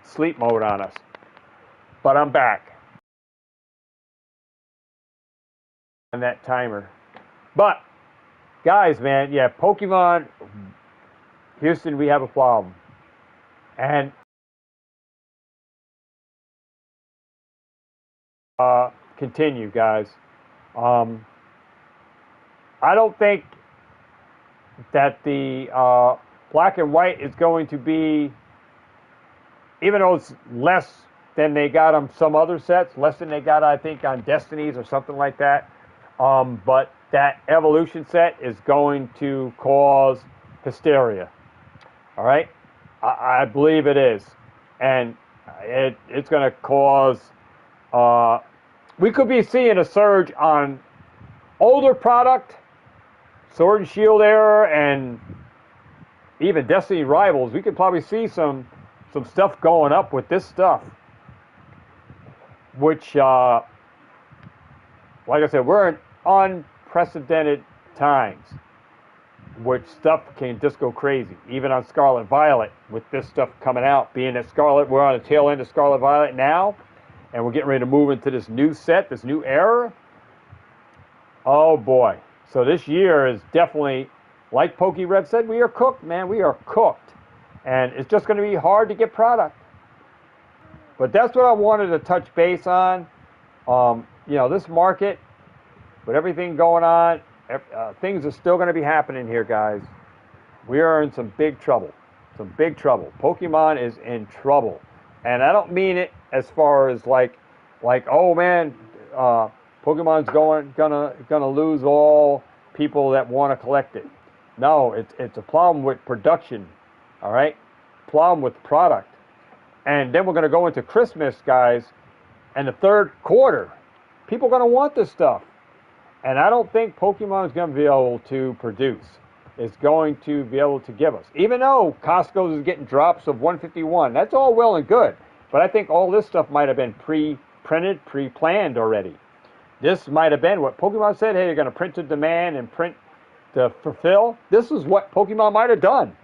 sleep mode on us. But I'm back on that timer. But guys, man, yeah, Pokemon Houston, we have a problem. And continue, guys. Um, I don't think that the black and white is going to be, even though it's less than they got on some other sets, less than they got, I think, on Destinies or something like that. But that evolution set is going to cause hysteria. All right? I believe it is. And it's going to cause, we could be seeing a surge on older product, Sword and Shield era, and even Destiny Rivals. We could probably see some stuff going up with this stuff, which, like I said, we're in unprecedented times, which stuff can just go crazy. Even on Scarlet Violet, with this stuff coming out, being that we're on the tail end of Scarlet Violet now, and we're getting ready to move into this new set, this new era. Oh boy. So this year is definitely, like pokerev said, we are cooked, man. We are cooked. And it's just going to be hard to get product. But that's what I wanted to touch base on. This market, with everything going on, things are still going to be happening here, guys. We are in some big trouble. Some big trouble. Pokemon is in trouble. And I don't mean it as far as like, oh man, Pokemon's gonna lose all people that want to collect it. No, it's a problem with production. All right, problem with product. And then we're gonna go into Christmas, guys, and the third quarter. People are gonna want this stuff, and I don't think Pokemon is gonna be able to produce. It's going to be able to give us, even though Costco's is getting drops of 151. That's all well and good, but I think all this stuff might have been pre-printed, pre-planned already. This might have been what Pokemon said, hey, you're going to print to demand and print to fulfill. This is what Pokemon might have done.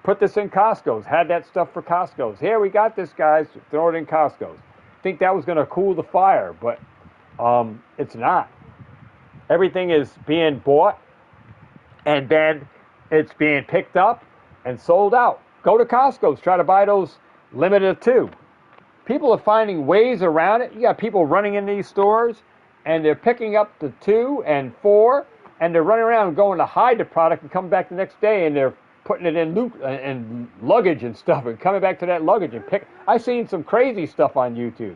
Put this in Costco's, had that stuff for Costco's. Here, we got this, guys, throw it in Costco's. Think that was going to cool the fire, but it's not. Everything is being bought, and then it's being picked up and sold out. Go to Costco's, try to buy those limited two. People are finding ways around it. You got people running in these stores, and they're picking up the 2 and 4, and they're running around and going to hide the product and coming back the next day, and they're putting it in luggage and stuff, and coming back to that luggage and pick. I've seen some crazy stuff on YouTube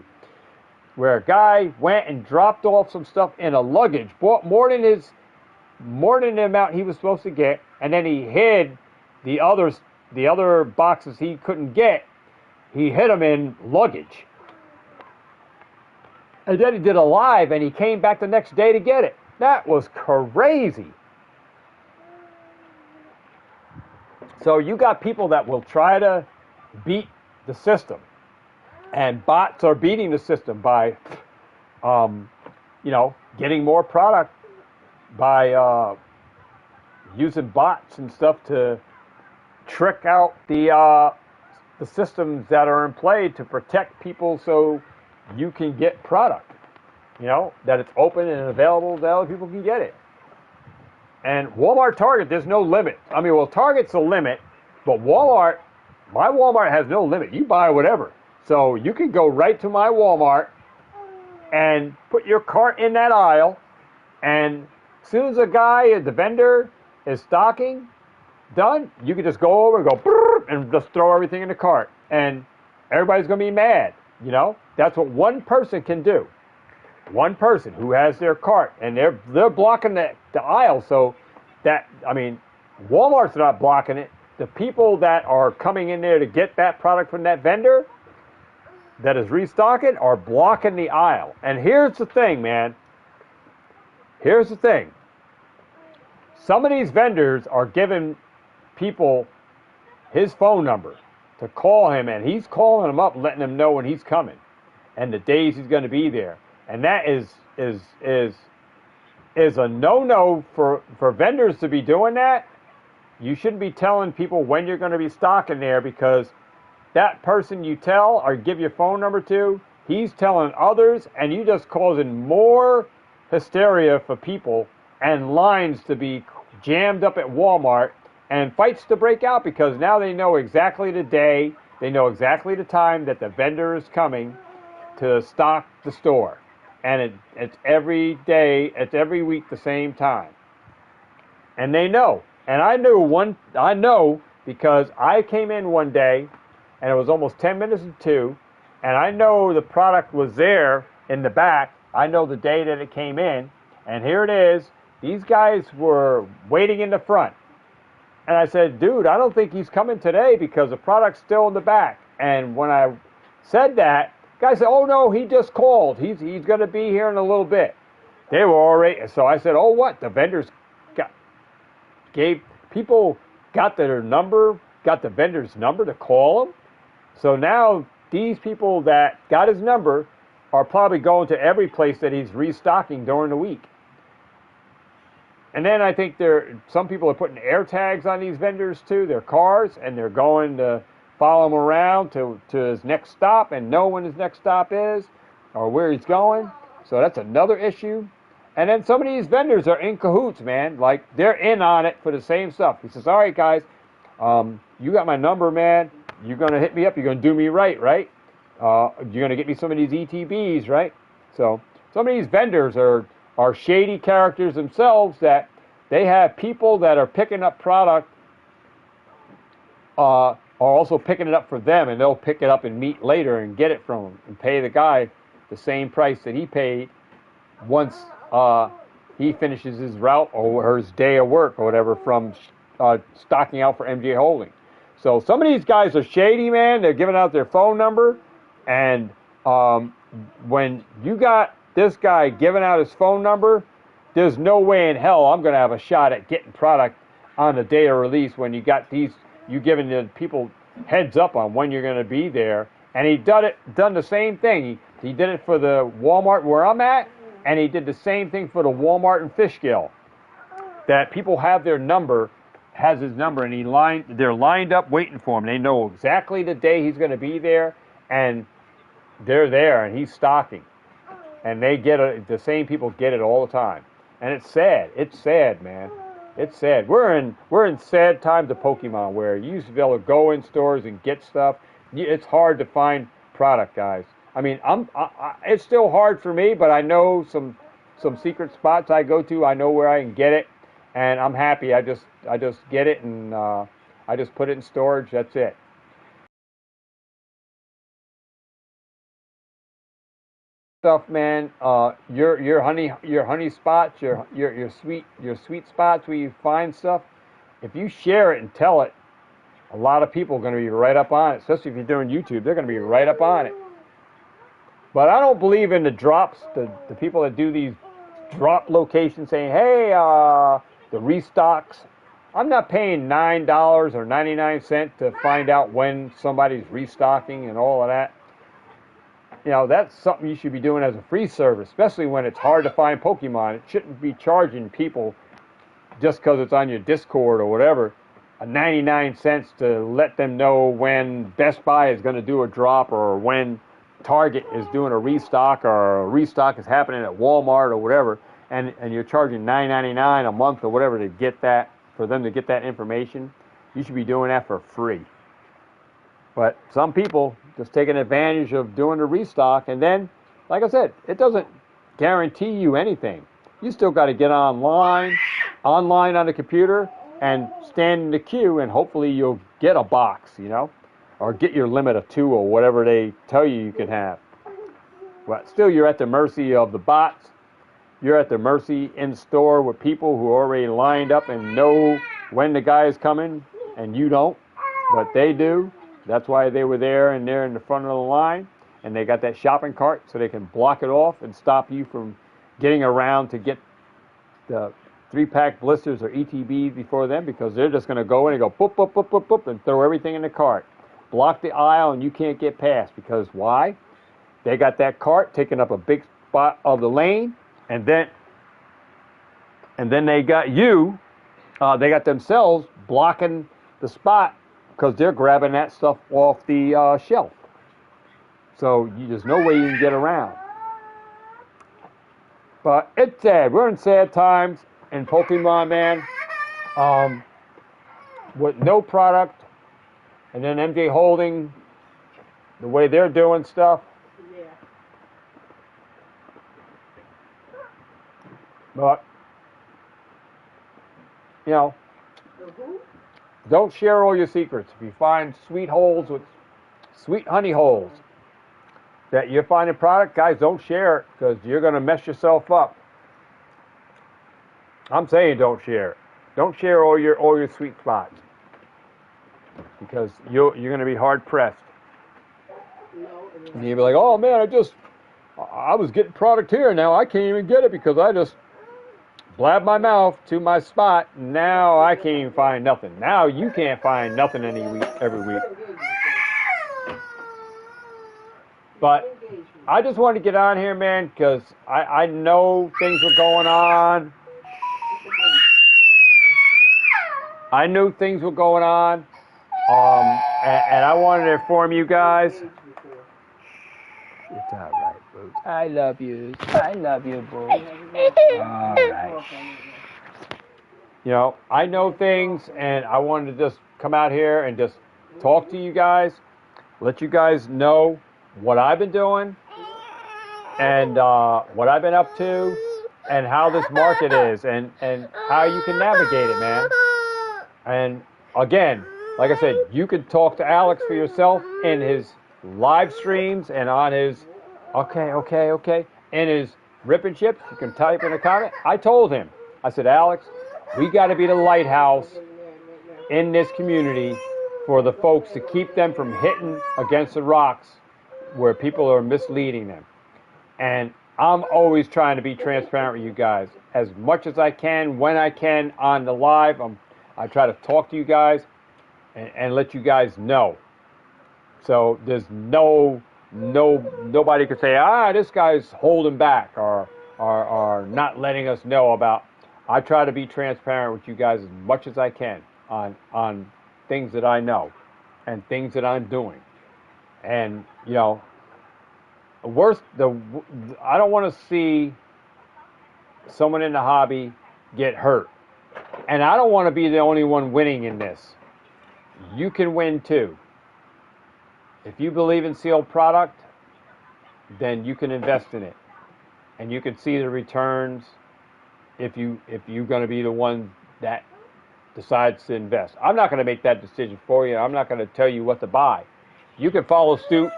where a guy went and dropped off some stuff in a luggage, bought more than the amount he was supposed to get, and then he hid the other boxes he couldn't get. He hid them in luggage. And then he did a live, and he came back the next day to get it. That was crazy. So you got people that will try to beat the system. And bots are beating the system by, getting more product by using bots and stuff to trick out the systems that are in play to protect people so you can get product, that it's open and available that other people can get it. And Walmart, Target, there's no limit. I mean, well, Target's a limit, but Walmart, my Walmart has no limit. You buy whatever. So you can go right to my Walmart and put your cart in that aisle, and as soon as the vendor is stocking, done, you can just go over and go and just throw everything in the cart, and everybody's going to be mad. That's what one person can do. One person who has their cart, and they're blocking the aisle, so that, Walmart's not blocking it. The people that are coming in there to get that product from that vendor that is restocking are blocking the aisle. And here's the thing, man. Here's the thing. Some of these vendors are giving people his phone number to call him, and he's calling them up, letting them know when he's coming and the days he's going to be there. And that is a no-no for vendors to be doing that. You shouldn't be telling people when you're going to be stocking there, because that person you tell or give your phone number to, he's telling others, and you just causing more hysteria for people and lines to be jammed up at Walmart and fights to break out because now they know exactly the day, they know exactly the time that the vendor is coming to stock the store. And it's every day, it's every week the same time. And they know. And I know because I came in one day and it was almost 10 minutes to 2, and I know the product was there in the back. I know the day that it came in, and here it is. These guys were waiting in the front. And I said, dude, I don't think he's coming today because the product's still in the back. And when I said that, the guy said, oh no, he just called. He's going to be here in a little bit. They were already, so I said, oh what? The vendors got their number, got the vendor's number to call him. So now these people that got his number are probably going to every place that he's restocking during the week. And then I think some people are putting air tags on these vendors too, their cars, and they're going to follow him around to his next stop and know when his next stop is or where he's going. So that's another issue. And then some of these vendors are in cahoots, man. Like, they're in on it for the same stuff. He says, all right, guys, you got my number, man. You're going to hit me up. You're going to do me right? You're going to get me some of these ETBs, right? So some of these vendors are shady characters themselves that they have people that are picking up product, are also picking it up for them, and they'll pick it up and meet later and get it from him and pay the guy the same price that he paid once he finishes his route or his day of work or whatever from stocking out for MJ Holding. So some of these guys are shady, man. They're giving out their phone number, and when you got this guy giving out his phone number, there's no way in hell I'm going to have a shot at getting product on the day of release when you got you giving the people heads up on when you're going to be there. And he done the same thing. He did it for the Walmart where I'm at, and he did the same thing for the Walmart in Fishkill. That people have their number, has his number, and they're lined up waiting for him. They know exactly the day he's going to be there, and they're there, and he's stocking. And they the same people get it all the time. And it's sad. It's sad, man. It's sad. We're in sad times of Pokemon where you used to be able to go in stores and get stuff. It's hard to find product, guys. I mean, it's still hard for me, but I know some secret spots I go to. I know where I can get it, and I'm happy. I just get it, and I just put it in storage. That's it. Stuff, man. Your honey spots, your sweet spots where you find stuff. If you share it and tell it, a lot of people are going to be right up on it. Especially if you're doing YouTube, they're going to be right up on it. But I don't believe in the drops. The people that do these drop locations saying, hey, the restocks. I'm not paying $9 or 99 cents to find out when somebody's restocking and all of that. You know, that's something you should be doing as a free service, especially when it's hard to find Pokemon. It shouldn't be charging people just because it's on your Discord or whatever, 99 cents to let them know when Best Buy is going to do a drop or when Target is doing a restock or a restock is happening at Walmart or whatever, and you're charging $9.99 a month or whatever to get that, for them to get that information. You should be doing that for free. But some people just taking advantage of doing the restock, and then, like I said, it doesn't guarantee you anything. You still got to get online on the computer, and stand in the queue, and hopefully you'll get a box, you know, or get your limit of 2 or whatever they tell you can have. But still, you're at the mercy of the bots. You're at the mercy in store with people who are already lined up and know when the guy is coming, and you don't, but they do. That's why they were there, and they're in the front of the line, and they got that shopping cart so they can block it off and stop you from getting around to get the 3-pack blisters or ETBs before them, because they're just going to go in and go boop, boop, boop, boop, boop, and throw everything in the cart. Block the aisle, and you can't get past, because why? They got that cart taking up a big spot of the lane, and then they got you, they got themselves blocking the spot because they're grabbing that stuff off the shelf. So there's no way you can get around. But it's sad. We're in sad times in Pokemon, man. With no product, and then MJ Holding, the way they're doing stuff. Yeah. But, you know, don't share all your secrets. If you find sweet holes with sweet honey holes that you're finding product, guys, don't share it because you're going to mess yourself up. I'm saying don't share it. Don't share all your sweet spots because you're going to be hard pressed. And you'll be like, oh man, I was getting product here. Now I can't even get it because I just blabbed my mouth to my spot. Now I can't even find nothing. Now you can't find nothing every week. But I just wanted to get on here, man, because I know things were going on. I knew things were going on, and I wanted to inform you guys. It's all right, Boots. I love you. I love you, Boots. All right. You know, I know things, and I wanted to just come out here and just talk to you guys, let you guys know what I've been doing, and what I've been up to, and how this market is, and how you can navigate it, man. And again, like I said, you can talk to Alex for yourself in his live streams and on his, in his Rip and Chips. You can type in a comment. I told him, I said, Alex, we got to be the lighthouse in this community for the folks to keep them from hitting against the rocks where people are misleading them. And I'm always trying to be transparent with you guys as much as I can, when I can on the live. I try to talk to you guys and let you guys know. So there's nobody could say, this guy's holding back or not letting us know about. I try to be transparent with you guys as much as I can on things that I know and things that I'm doing. And, you know, I don't want to see someone in the hobby get hurt. And I don't want to be the only one winning in this. You can win too. If you believe in sealed product, then you can invest in it. And you can see the returns if you're going to be the one that decides to invest. I'm not going to make that decision for you. I'm not going to tell you what to buy. You can follow suit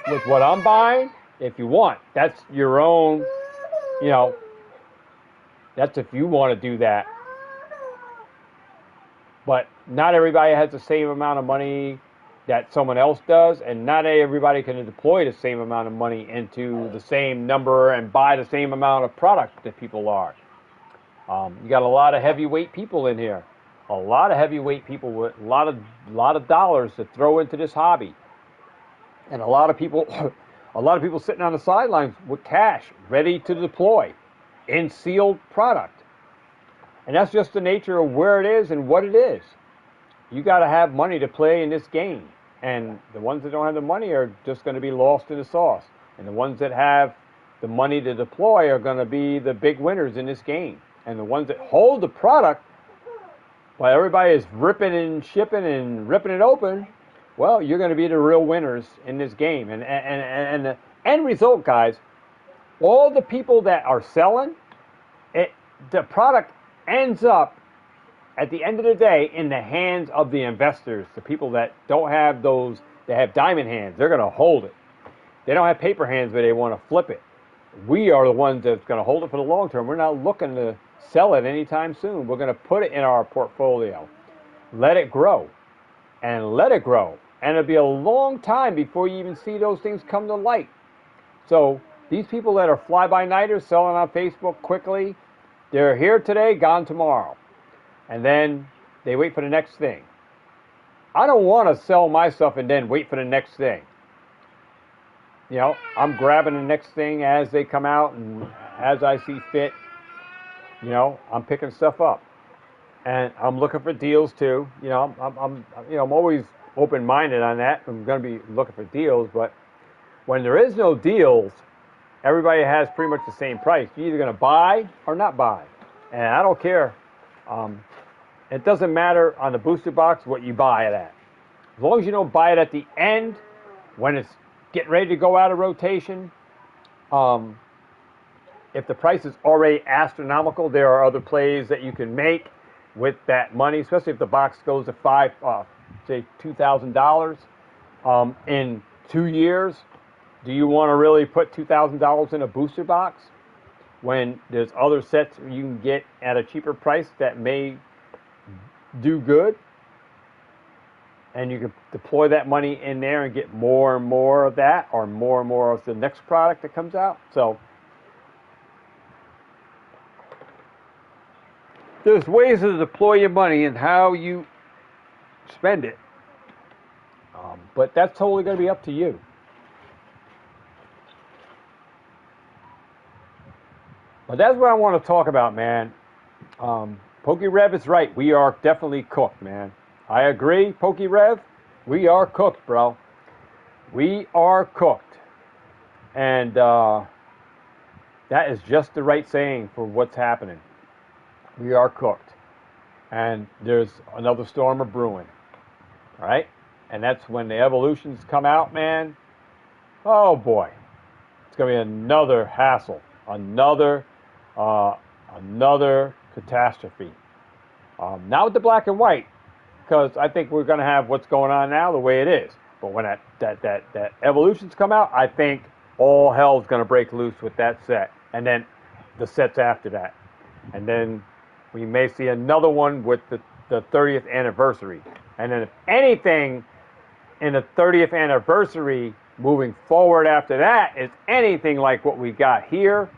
with what I'm buying if you want. That's your own, you know, that's if you want to do that. But not everybody has the same amount of money that someone else does, and not everybody can deploy the same amount of money into the same number and buy the same amount of product that people are. You got a lot of heavyweight people in here, a lot of heavyweight people with a lot of dollars to throw into this hobby, and a lot of people sitting on the sidelines with cash ready to deploy in sealed product. And that's just the nature of where it is and what it is. You got to have money to play in this game. And the ones that don't have the money are just going to be lost in the sauce. And the ones that have the money to deploy are going to be the big winners in this game. And the ones that hold the product, while everybody is ripping and shipping and ripping it open, well, you're going to be the real winners in this game. And the end result, guys, all the people that are selling, the product ends up at the end of the day in the hands of the investors, the people that don't have those, they have diamond hands. They're going to hold it. They don't have paper hands, but they want to flip it. We are the ones that's going to hold it for the long term. We're not looking to sell it anytime soon. We're going to put it in our portfolio, let it grow, and let it grow. And it'll be a long time before you even see those things come to light. So these people that are fly-by-nighters selling on Facebook quickly, they're here today, gone tomorrow. And then they wait for the next thing. I don't want to sell my stuff and then wait for the next thing. You know, I'm grabbing the next thing as they come out and as I see fit. You know, I'm picking stuff up. And I'm looking for deals too. You know, I'm always open-minded on that. I'm going to be looking for deals, but when there is no deals, everybody has pretty much the same price. You're either going to buy or not buy, and I don't care. It doesn't matter on the booster box what you buy it at. As long as you don't buy it at the end when it's getting ready to go out of rotation. If the price is already astronomical, there are other plays that you can make with that money, especially if the box goes to say $2,000 in 2 years. Do you want to really put $2,000 in a booster box when there's other sets you can get at a cheaper price that may do good? And you can deploy that money in there and get more and more of that, or more and more of the next product that comes out. So there's ways to deploy your money and how you spend it. But that's totally going to be up to you. But that's what I want to talk about, man. pokerev is right. We are definitely cooked, man. I agree, pokerev. We are cooked, bro. We are cooked. And that is just the right saying for what's happening. We are cooked. And there's another storm brewing. All right? And that's when the evolutions come out, man. Oh, boy. It's going to be another hassle. Another catastrophe. Not with the black and white, because I think we're going to have what's going on now the way it is. But when that evolutions come out, I think all hell's going to break loose with that set. And then the sets after that. And then we may see another one with the 30th anniversary. And then if anything in the 30th anniversary moving forward after that is anything like what we got here,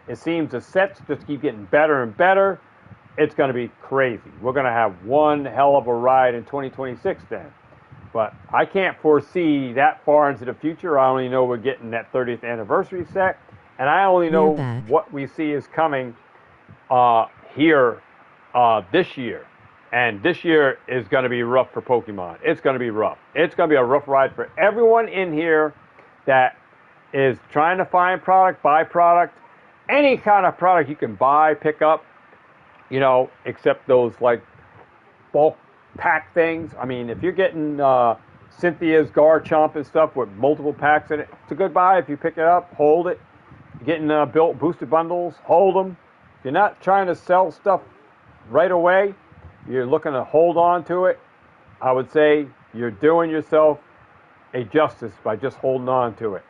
it seems the sets just keep getting better and better. It's going to be crazy. We're going to have one hell of a ride in 2026 then. But I can't foresee that far into the future. I only know we're getting that 30th anniversary set. And I only know what we see is coming here this year. And this year is going to be rough for Pokemon. It's going to be rough. It's going to be a rough ride for everyone in here that is trying to find product, buy product, any kind of product you can buy, pick up, you know, except those like bulk pack things. I mean, if you're getting Cynthia's Garchomp and stuff with multiple packs in it, it's a good buy. If you pick it up, hold it. You're getting built boosted bundles, hold them. If you're not trying to sell stuff right away, you're looking to hold on to it, I would say you're doing yourself a justice by just holding on to it.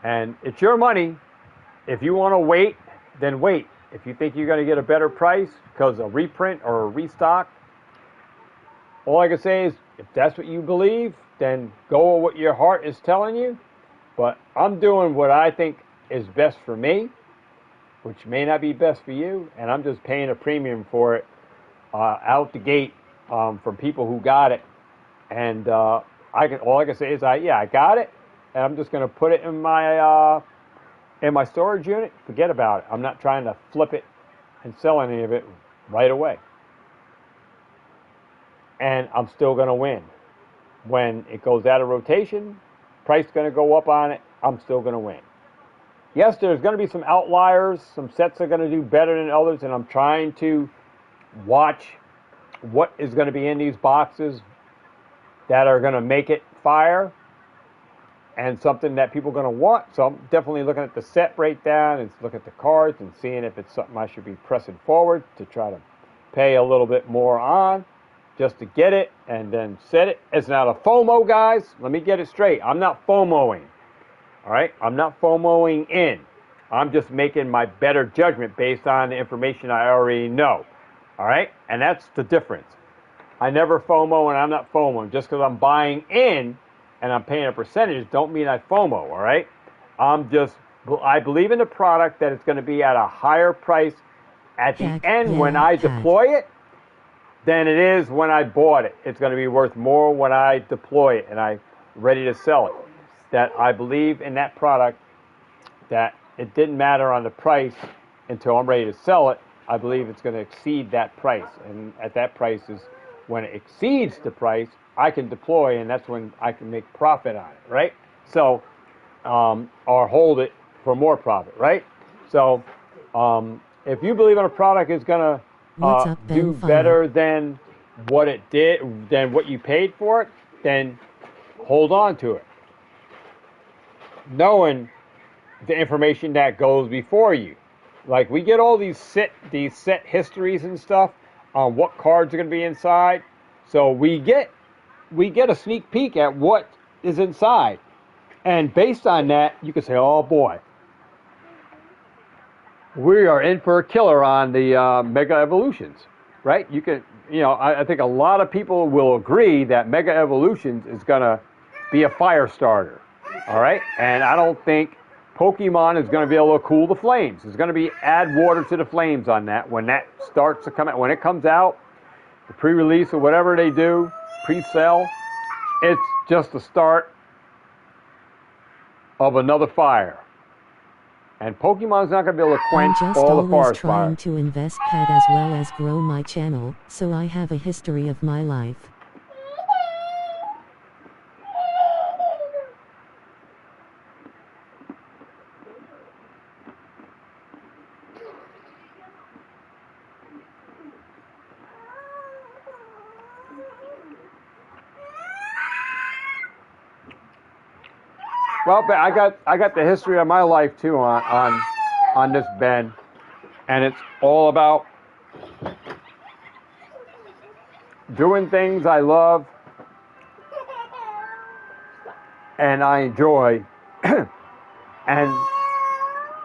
And it's your money. If you want to wait, then wait. If you think you're going to get a better price because of a reprint or a restock, all I can say is if that's what you believe, then go with what your heart is telling you. But I'm doing what I think is best for me, which may not be best for you, and I'm just paying a premium for it out the gate from people who got it. And all I can say is I got it, and I'm just going to put it in my storage unit. Forget about it. I'm not trying to flip it and sell any of it right away. And I'm still going to win. When it goes out of rotation, price is going to go up on it, I'm still going to win. Yes, there's going to be some outliers. Some sets are going to do better than others, and I'm trying to watch what is going to be in these boxes that are going to make it fire and something that people are going to want. So I'm definitely looking at the set breakdown and looking at the cards and seeing if it's something I should be pressing forward to try to pay a little bit more on just to get it and then set it. It's not a FOMO, guys. Let me get it straight. I'm not FOMOing. All right? I'm not FOMOing in. I'm just making my better judgment based on the information I already know. All right? And that's the difference. I never FOMO and I'm not FOMOing. Just because I'm buying in and I'm paying a percentage don't mean I FOMO, all right? I believe in the product that it's going to be at a higher price at the end when I deploy it than it is when I bought it. It's going to be worth more when I deploy it and I'm ready to sell it. That I believe in that product, that it didn't matter on the price until I'm ready to sell it. I believe it's going to exceed that price. And at that price is when it exceeds the price, I can deploy, and that's when I can make profit on it, right? So, or hold it for more profit, right? So, if you believe in a product is going to do better than what it did, than what you paid for it, then hold on to it, knowing the information that goes before you. Like, we get all these set histories and stuff on what cards are going to be inside, so we get a sneak peek at what is inside, and based on that, you can say, "Oh boy, we are in for a killer on the Mega Evolutions," right? I think a lot of people will agree that Mega Evolutions is going to be a fire starter, all right? And I don't think Pokemon is going to be able to cool the flames. It's going to be add water to the flames on that when that starts to come out. When it comes out, the pre-release or whatever they do, pre-sale, it's just the start of another fire. And Pokemon's not going to be able to quench all the forest fire. I'm just always trying to invest pet as well as grow my channel, so I have a history of my life. Well, I got the history of my life too on this, Ben, and it's all about doing things I love and I enjoy, and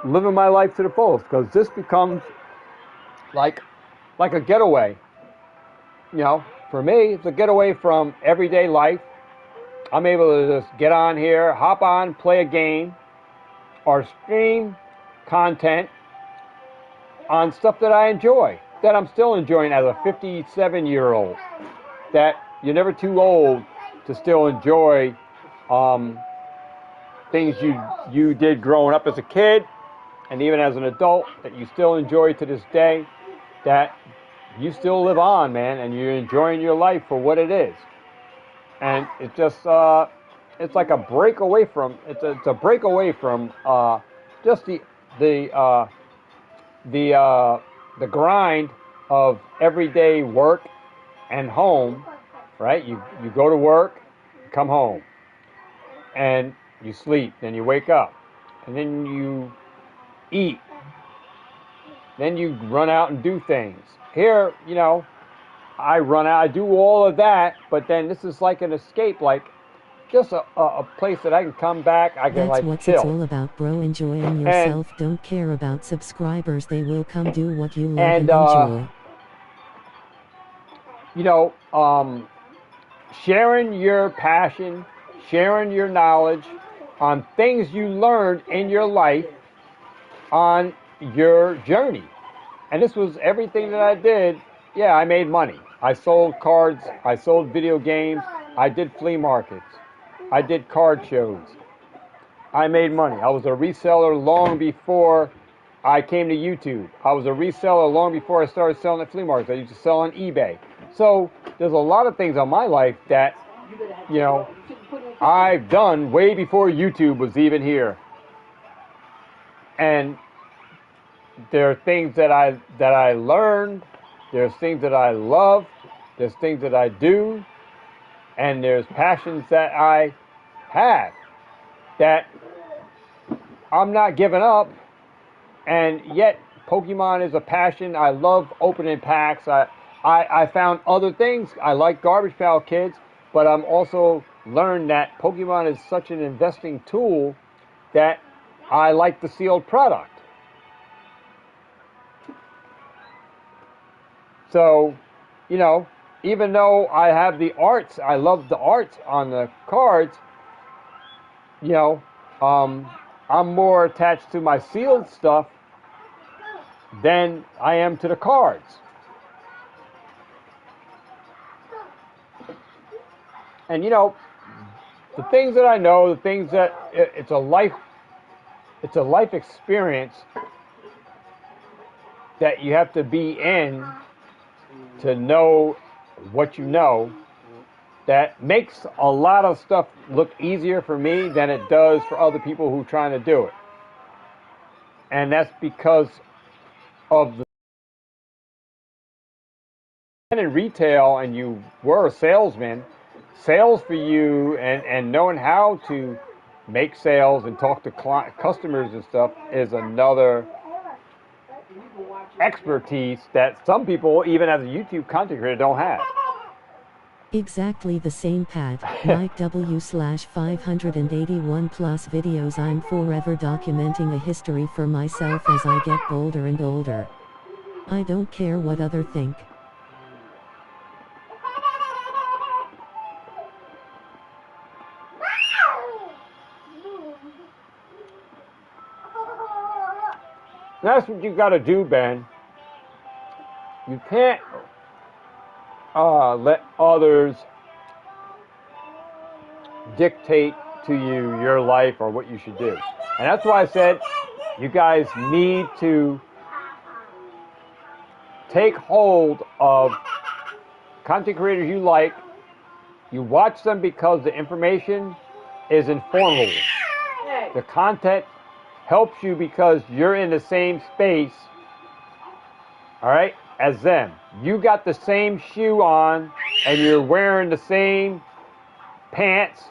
living my life to the fullest. Because this becomes like a getaway. For me, it's a getaway from everyday life. I'm able to just get on here, hop on, play a game, or stream content on stuff that I enjoy, that I'm still enjoying as a 57-year-old. That you're never too old to still enjoy things you did growing up as a kid, and even as an adult, that you still enjoy to this day, that you still live on, man, and you're enjoying your life for what it is. And it's just, it's like a break away from, it's a break away from just the grind of everyday work and home, right? You go to work, you come home, and you sleep, then you wake up, and then you eat, then you run out and do things. Here, I run out, I do all of that, but then this is like an escape, like just a place that I can come back, I can That's what chill. It's all about, bro, enjoying yourself. And don't care about subscribers, they will come do what you love and enjoy. Sharing your passion, sharing your knowledge on things you learned in your life on your journey. And this was everything that I did. Yeah, I made money. I sold cards, I sold video games, I did flea markets, I did card shows. I made money. I was a reseller long before I came to YouTube. I was a reseller long before I started selling at flea markets. I used to sell on eBay. So there's a lot of things on my life that, I've done way before YouTube was even here. And there are things that I learned. There's things that I love, there's things that I do, and there's passions that I have that I'm not giving up, and yet Pokemon is a passion. I love opening packs. I found other things. I like Garbage Pail Kids, but I'm also learned that Pokemon is such an investing tool that I like the sealed product. So, even though I have the arts, I love the arts on the cards, I'm more attached to my sealed stuff than I am to the cards. And, the things that I know, the things that, it's a life experience that you have to be in to know what you know that makes a lot of stuff look easier for me than it does for other people who are trying to do it. And that's because of the in retail and you were a salesman, sales for you and knowing how to make sales and talk to customers and stuff is another expertise that some people, even as a YouTube content creator, don't have. Exactly the same, Pat. Mike W/581 plus videos. I'm forever documenting a history for myself as I get bolder and older. I don't care what others think. That's what you got to do, Ben. You can't let others dictate to you your life or what you should do. And that's why I said you guys need to take hold of content creators you like. You watch them because the information is informative. The content helps you because you're in the same space, all right, as them. You got the same shoe on and you're wearing the same pants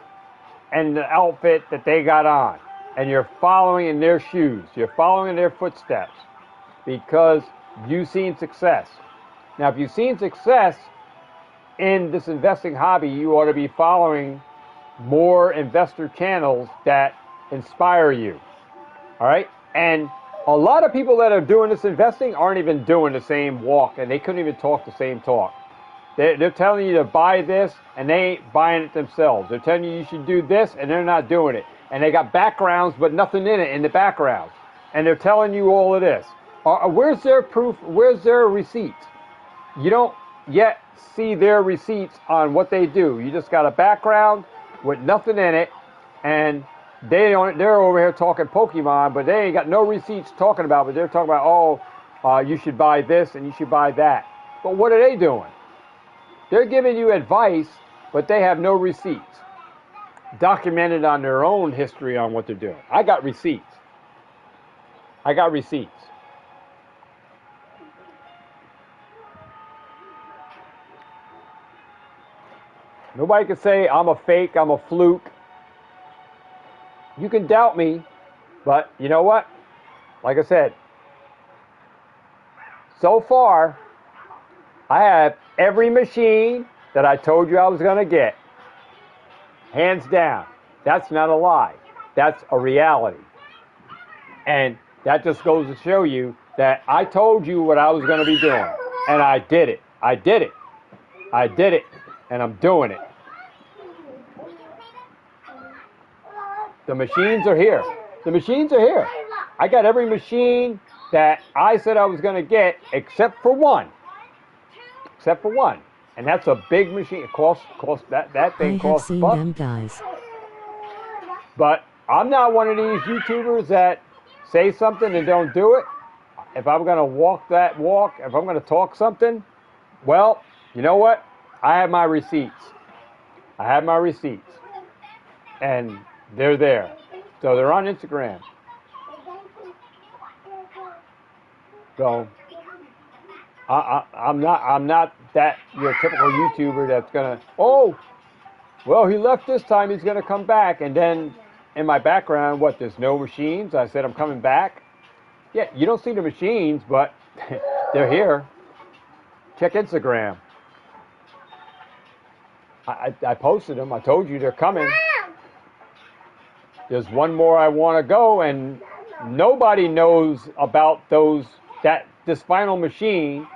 and the outfit that they got on. And you're following in their shoes. You're following in their footsteps because you've seen success. Now, if you've seen success in this investing hobby, you ought to be following more investor channels that inspire you. All right? And a lot of people that are doing this investing aren't even doing the same walk, and they couldn't even talk the same talk. They're telling you to buy this, and they ain't buying it themselves. They're telling you should do this, and they're not doing it. And they got backgrounds, but nothing in it in the background. And they're telling you all of this. Where's their proof? Where's their receipts? You don't yet see their receipts on what they do. You just got a background with nothing in it, and they're over here talking Pokemon, but they ain't got no receipts talking about it. But they're talking about, you should buy this and you should buy that. But what are they doing? They're giving you advice, but they have no receipts documented on their own history on what they're doing. I got receipts. Nobody can say I'm a fake, I'm a fluke. You can doubt me, but you know what? Like I said, so far, I have every machine that I told you I was going to get. Hands down. That's not a lie. That's a reality. And that just goes to show you that I told you what I was going to be doing. And I did it. I did it. And I'm doing it. The machines are here. I got every machine that I said I was going to get except for one. And that's a big machine. It costs that thing costs I have seen bucks. them guys. But I'm not one of these YouTubers that say something and don't do it. If I'm going to walk that walk, if I'm going to talk something, well, you know what? I have my receipts. And they're there. So they're on Instagram. So I'm not that your typical YouTuber that's gonna, well, he left this time, he's gonna come back. And then in my background, there's no machines? I said I'm coming back. Yeah, you don't see the machines, but they're here. Check Instagram. I posted them. I told you they're coming. There's one more I want to go, and nobody knows about this final machine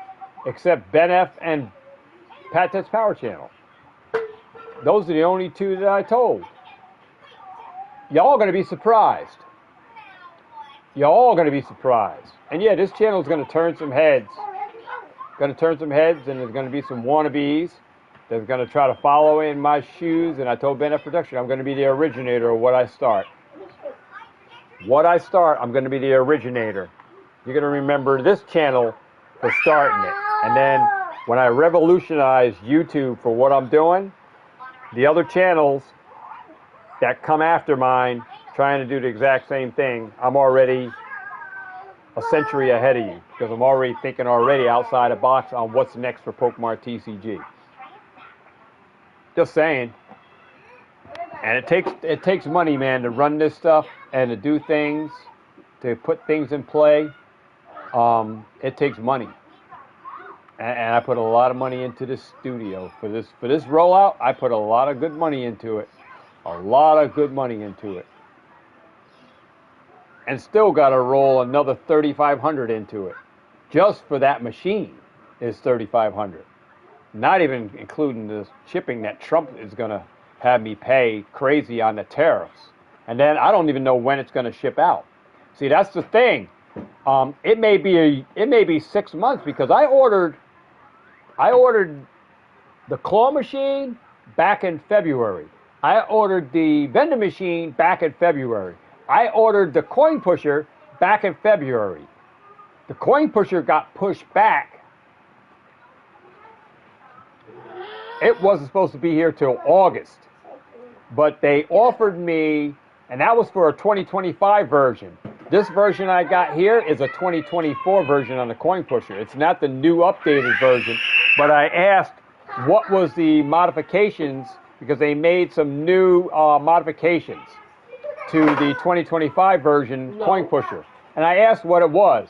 except Ben F and Pat Tets Power Channel. Those are the only two that I told. Y'all going to be surprised. And yeah, this channel is going to turn some heads. And there's going to be some wannabes that's going to try to follow in my shoes. And I told Ben F Production, I'm going to be the originator of what I start. I'm going to be the originator. You're going to remember this channel for starting it. And then when I revolutionize YouTube for what I'm doing, the other channels that come after mine trying to do the exact same thing, I'm already a century ahead of you because I'm already thinking already outside the box on what's next for Pokemon TCG. Just saying. And it takes money, man, to run this stuff and to do things, to put things in play. It takes money. And I put a lot of money into this studio. For this rollout, I put a lot of good money into it. A lot of good money into it. And still got to roll another $3,500 into it. Just for that machine is $3,500. Not even including the shipping that Trump is going to have me pay crazy on the tariffs. And then I don't even know when it's going to ship out. See, that's the thing. It may be 6 months because I ordered the claw machine back in February. I ordered the vending machine back in February. I ordered the coin pusher back in February. The coin pusher got pushed back. It wasn't supposed to be here till August. But they offered me, and that was for a 2025 version. This version I got here is a 2024 version on the coin pusher. It's not the new updated version, but I asked what was the modifications because they made some new modifications to the 2025 version coin pusher. And I asked what it was.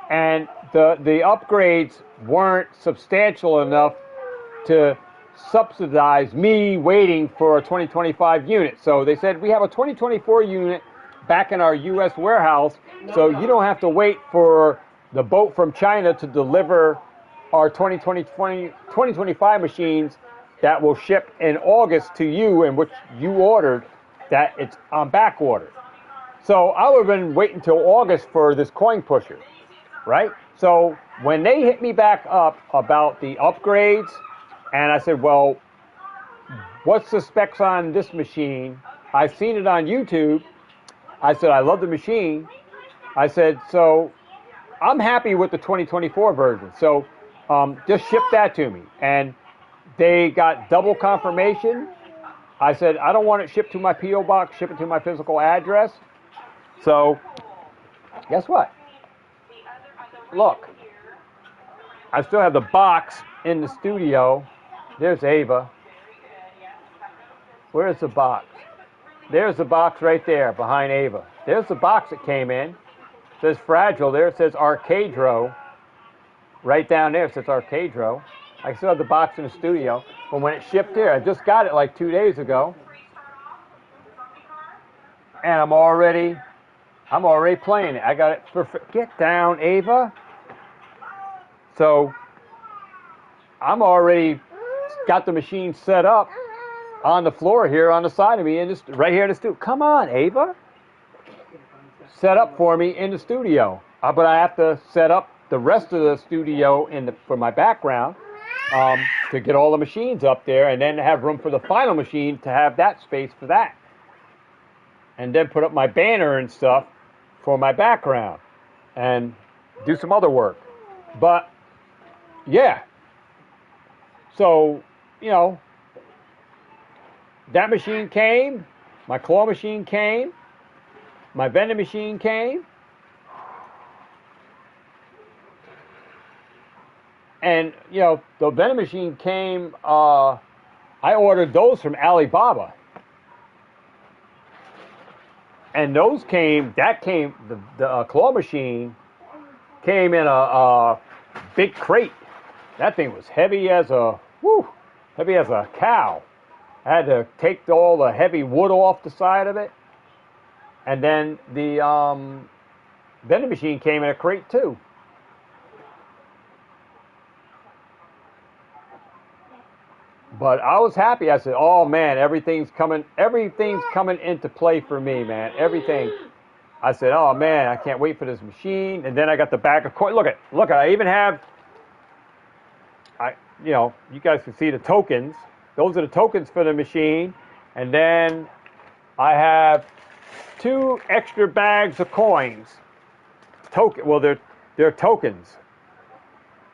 And the upgrades weren't substantial enough to subsidize me waiting for a 2025 unit. So they said, we have a 2024 unit back in our U.S. warehouse, so you don't have to wait for the boat from China to deliver our 2025 machines that will ship in August to you and which you ordered, that it's on back order. So I would have been waiting till August for this coin pusher, right? So when they hit me back up about the upgrades, and I said, well, what's the specs on this machine? I've seen it on YouTube. I said, I love the machine. I said, so I'm happy with the 2024 version. So just ship that to me. And they got double confirmation. I said, I don't want it shipped to my P.O. box, ship it to my physical address. So guess what? Look, I still have the box in the studio. There's Ava. Where's the box? There's the box right there behind Ava. There's the box that came in. It says Fragile there. It says Arcadro. Right down there it says Arcadro. I still have the box in the studio. But when it shipped here, I just got it like 2 days ago. And I'm already playing it. I got it for... Get down, Ava. So I'm already got the machine set up on the floor here on the side of me, right here in the studio. Come on, Ava. Set up for me in the studio. But I have to set up the rest of the studio for my background to get all the machines up there and then have room for the final machine to have that space for that. And then put up my banner and stuff for my background and do some other work. But, yeah. So, you know, that machine came, my claw machine came, my vending machine came, and, you know, the vending machine came, I ordered those from Alibaba. And those the claw machine came in a big crate. That thing was heavy as a cow. I had to take all the heavy wood off the side of it. And then the vending machine came in a crate too. But I was happy. I said, oh man, everything's coming into play for me, man. Everything. I said, oh man, I can't wait for this machine. And then I got the bag of coins. Look, I even have, you guys can see the tokens. Those are the tokens for the machine. And then I have 2 extra bags of coins. Well, they're tokens.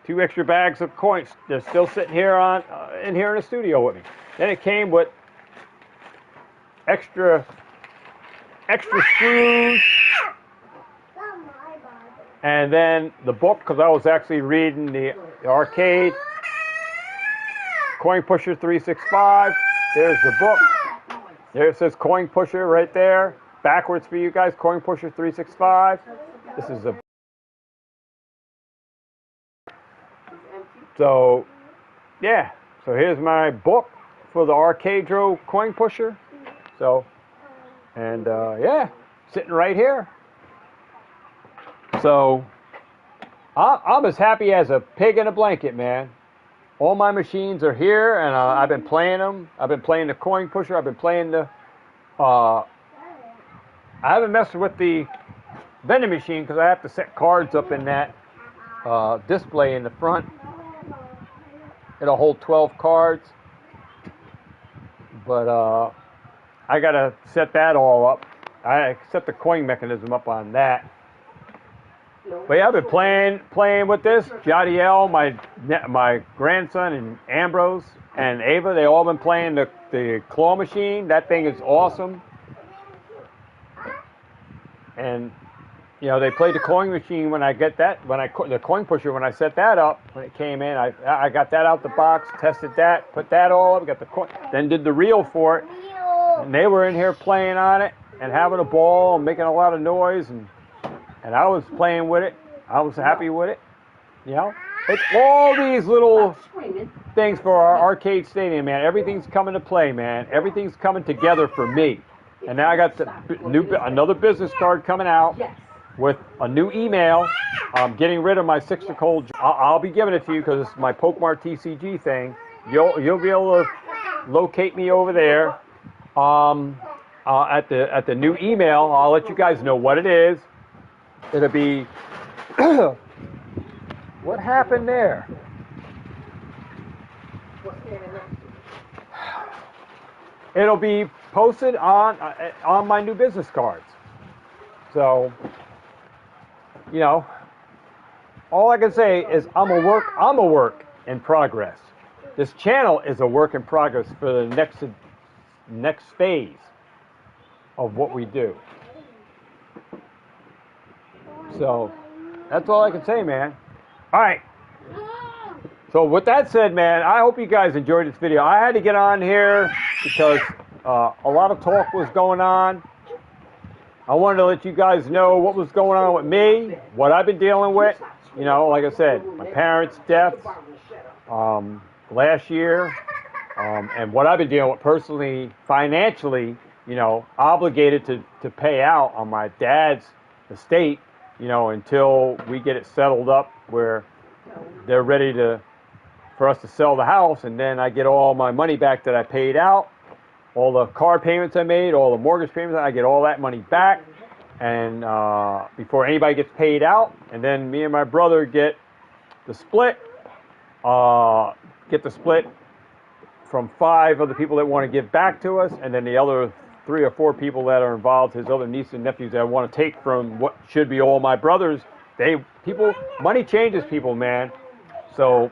2 extra bags of coins. They're still sitting here in here in the studio with me. Then it came with extra screws, and then the book, because I was actually reading the arcade. Coin Pusher 365. There's the book. There it says Coin Pusher right there. Backwards for you guys, Coin Pusher 365. This is a... So, yeah. So here's my book for the Arcadro Coin Pusher. So, and yeah, sitting right here. So, I'm as happy as a pig in a blanket, man. All my machines are here, and I've been playing them. I've been playing the Coin Pusher. I've been playing the... I haven't messed with the vending machine because I have to set cards up in that display in the front. It'll hold 12 cards. But I got to set that all up. I set the coin mechanism up on that. But yeah, I've been playing with this. Jadiel, my grandson, and Ambrose and Ava, they all been playing the claw machine. That thing is awesome. And you know, they played the coin machine when the coin pusher, when I set that up, when it came in, I got that out the box, tested that, put that all up, got the coin, then did the reel for it. And they were in here playing on it and having a ball and making a lot of noise, and I was playing with it. I was happy with it. You know, it's all these little things for our arcade stadium, man. Everything's coming to play, man. Everything's coming together for me. And now I got another business card coming out with a new email. I'm getting rid of my 6 Nicole. I'll be giving it to you because it's my Pokemart TCG thing. You'll be able to locate me over there at the new email. I'll let you guys know what it is. It'll be... What happened there? It'll be posted on my new business cards. So, you know, all I can say is I'm a work in progress. This channel is a work in progress for the next phase of what we do. So, that's all I can say, man. All right. So with that said, man, I hope you guys enjoyed this video. I had to get on here because a lot of talk was going on. I wanted to let you guys know what was going on with me, what I've been dealing with. You know, like I said, my parents' deaths last year, and what I've been dealing with personally, financially, you know, obligated to pay out on my dad's estate, you know, until we get it settled up where they're ready for us to sell the house, and then I get all my money back that I paid out, all the car payments I made, all the mortgage payments, I get all that money back, and before anybody gets paid out, and then me and my brother get the split, from 5 of the people that want to give back to us, and then the other 3 or 4 people that are involved, his other nieces and nephews that want to take from what should be all my brothers. Money changes people, man. So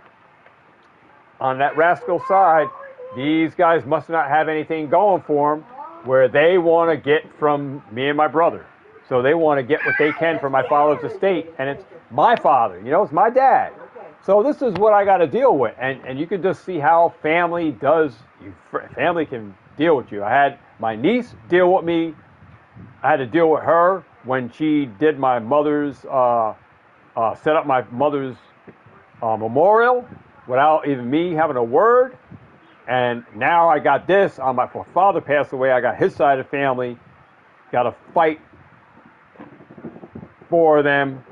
on that rascal side, these guys must not have anything going for them where they want to get from me and my brother. So they want to get what they can from my father's estate, and it's my father, you know, it's my dad. So this is what I got to deal with, and you can just see how family does. Family can deal with you. I had my niece deal with me. I had to deal with her when she did my mother's, set up my mother's memorial without even me having a word. And now I got this on my father passed away. I got his side of the family. Got to fight for them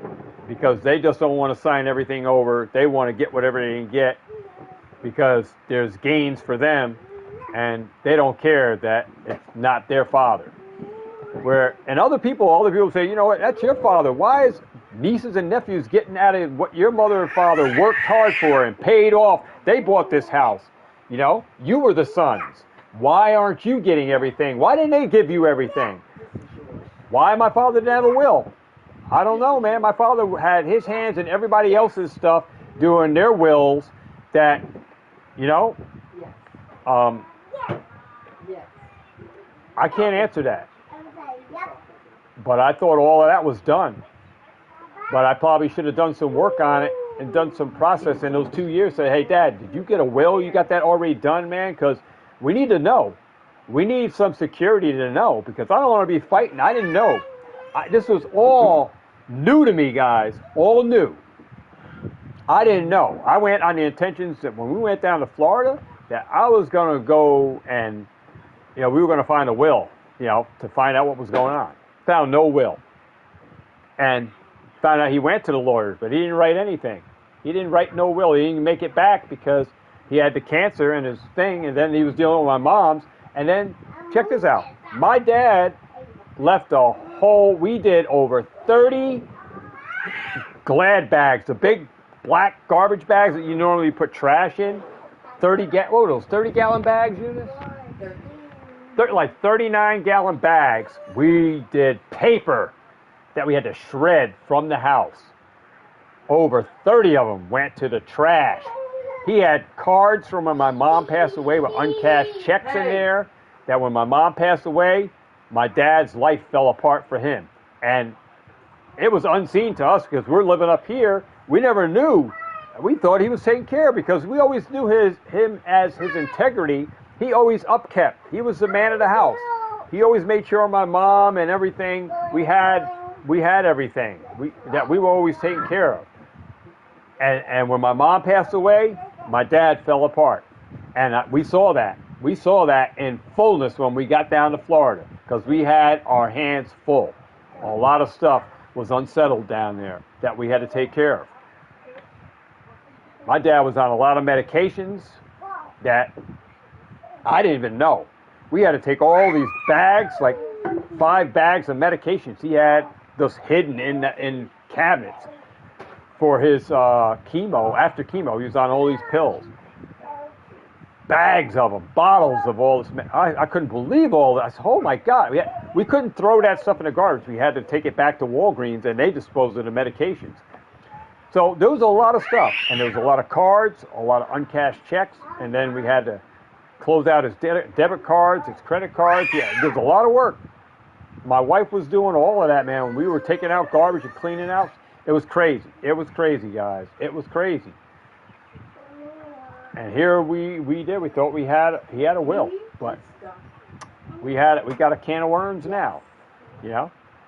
because they just don't want to sign everything over. They want to get whatever they can get because there's gains for them, and they don't care that it's not their father. And other people say, you know what, that's your father. Why is nieces and nephews getting out of what your mother and father worked hard for and paid off? They bought this house. You know, you were the sons. Why aren't you getting everything? Why didn't they give you everything? Why my father didn't have a will? I don't know, man. My father had his hands in everybody else's stuff, doing their wills that, you know, um, I can't answer that. But I thought all of that was done. But I probably should have done some work on it and done some process in those 2 years. Say, hey, Dad, did you get a will? You got that already done, man? Because we need to know. We need some security to know, because I don't want to be fighting. I didn't know. This was all new to me, guys. All new. I didn't know. I went on the intentions that when we went down to Florida, that I was going to go and, we were going to find a will, to find out what was going on. Found no will. And found out he went to the lawyers, but he didn't write anything. He didn't write no will. He didn't make it back because he had the cancer in his thing, and then he was dealing with my mom's. And then, check this out. My dad left we did over 30 Glad bags, the big black garbage bags that you normally put trash in. 30-gallon bags, Eunice? Like 39-gallon bags. We did paper that we had to shred from the house. Over 30 of them went to the trash. He had cards from when my mom passed away with uncashed checks in there, that when my mom passed away, my dad's life fell apart for him. And it was unseen to us because we're living up here. We never knew. We thought he was taken care of because we always knew him as his integrity. He always upkept. He was the man of the house. He always made sure my mom and everything, we had everything that we were always taken care of. And when my mom passed away, my dad fell apart. And we saw that. We saw that in fullness when we got down to Florida, because we had our hands full. A lot of stuff was unsettled down there that we had to take care of. My dad was on a lot of medications that I didn't even know. We had to take all these bags, like 5 bags of medications. He had those hidden in cabinets for his chemo. After chemo, he was on all these pills. Bags of them, bottles of all this. I couldn't believe all that. I said, oh my God. We couldn't throw that stuff in the garbage. We had to take it back to Walgreens, and they disposed of the medications. So there was a lot of stuff, and there was a lot of cards, a lot of uncashed checks, and then we had to close out his debit cards, his credit cards. Yeah, there was a lot of work. My wife was doing all of that, man. When we were taking out garbage and cleaning out, it was crazy. It was crazy, guys. It was crazy. And here we did. We thought he had a will, but we got a can of worms now,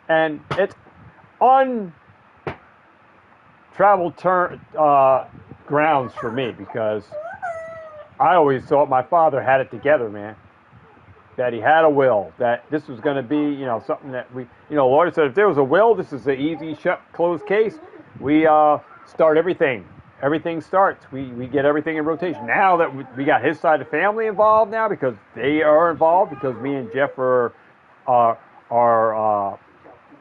And it's untraveled grounds for me, because I always thought my father had it together, man. That he had a will, that this was going to be, something that Lord said, if there was a will, this is an easy, closed case. We start everything. Everything starts. We get everything in rotation. Now that we got his side of the family involved now, because they are involved, because me and Jeff are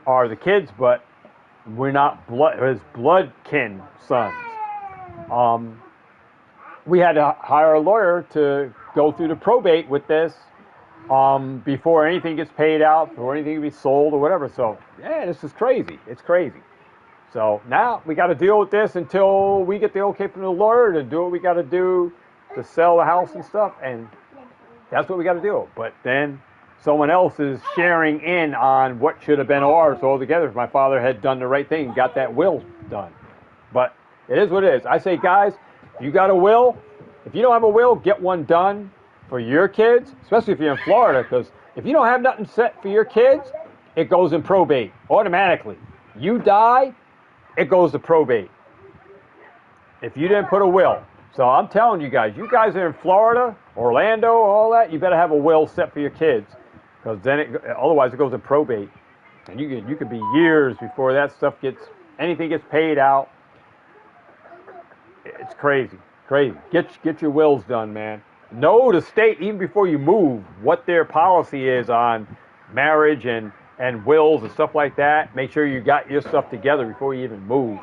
the kids, but we're not his blood kin sons. We had to hire a lawyer to go through the probate with this before anything gets paid out, before anything can be sold or whatever. So, yeah, this is crazy. It's crazy. So now we got to deal with this until we get the okay from the lawyer to do what we got to do to sell the house and stuff, and that's what we got to do. But then someone else is sharing in on what should have been ours altogether if my father had done the right thing and got that will done. But it is what it is. I say, guys, if you got a will, if you don't have a will, get one done for your kids, especially if you're in Florida, because if you don't have nothing set for your kids, it goes in probate automatically. You die, it goes to probate if you didn't put a will. So I'm telling you guys are in Florida, Orlando, all that, you better have a will set for your kids, because then otherwise it goes to probate, and you could be years before that stuff anything gets paid out. It's crazy. Get your wills done, man. Know the state, even before you move, what their policy is on marriage and wills and stuff like that. Make sure you got your stuff together before you even move.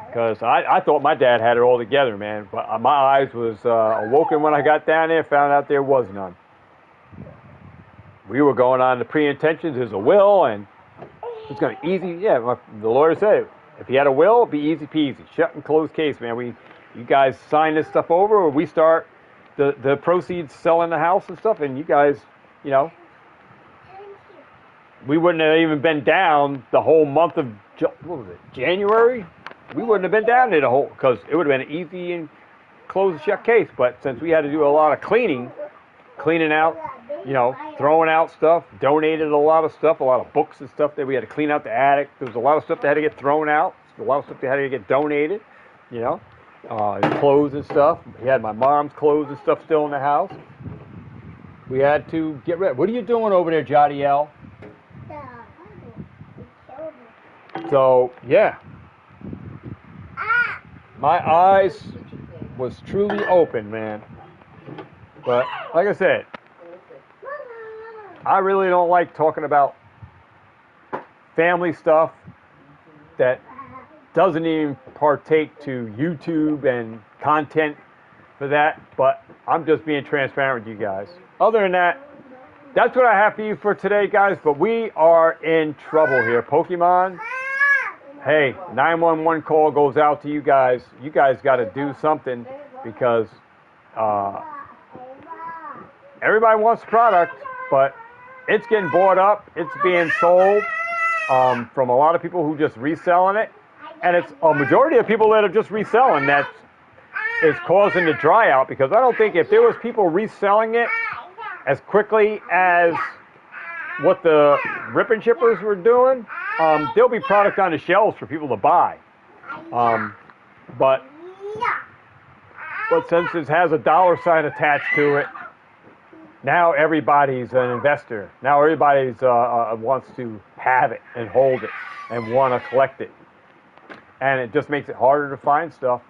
Because I thought my dad had it all together, man. But my eyes was awoken when I got down there, found out there was none. We were going on the pre-intentions. There's a will, and it's going to easy. Yeah, the lawyer said, If he had a will, it'd be easy peasy. Shut and close case, man. You guys sign this stuff over, or we start the proceeds selling the house and stuff, and you guys, you know, we wouldn't have even been down the whole month of, what was it, January? We wouldn't have been down there the whole, because it would have been an easy and close shut case. But since we had to do a lot of cleaning out, you know, throwing out stuff, donated a lot of stuff, a lot of books and stuff that we had to clean out the attic. There was a lot of stuff that had to get thrown out, a lot of stuff that had to get donated, you know, clothes and stuff. We had my mom's clothes and stuff still in the house. We had to get rid. What are you doing over there, Jadiel? So, yeah. My eyes was truly open, man. But, like I said, I really don't like talking about family stuff that doesn't even partake to YouTube and content for that. But I'm just being transparent with you guys. Other than that, that's what I have for you for today, guys. But we are in trouble here. Pokemon, hey, 911 call goes out to you guys. You guys got to do something because everybody wants product, but it's getting bought up. It's being sold from a lot of people who just reselling it. And it's a majority of people that are just reselling that is causing the dry out, because I don't think if there was people reselling it as quickly as what the rip and chippers were doing, there'll be product on the shelves for people to buy. But since it has a dollar sign attached to it, now everybody's an investor. Now everybody's wants to have it and hold it and want to collect it. And it just makes it harder to find stuff.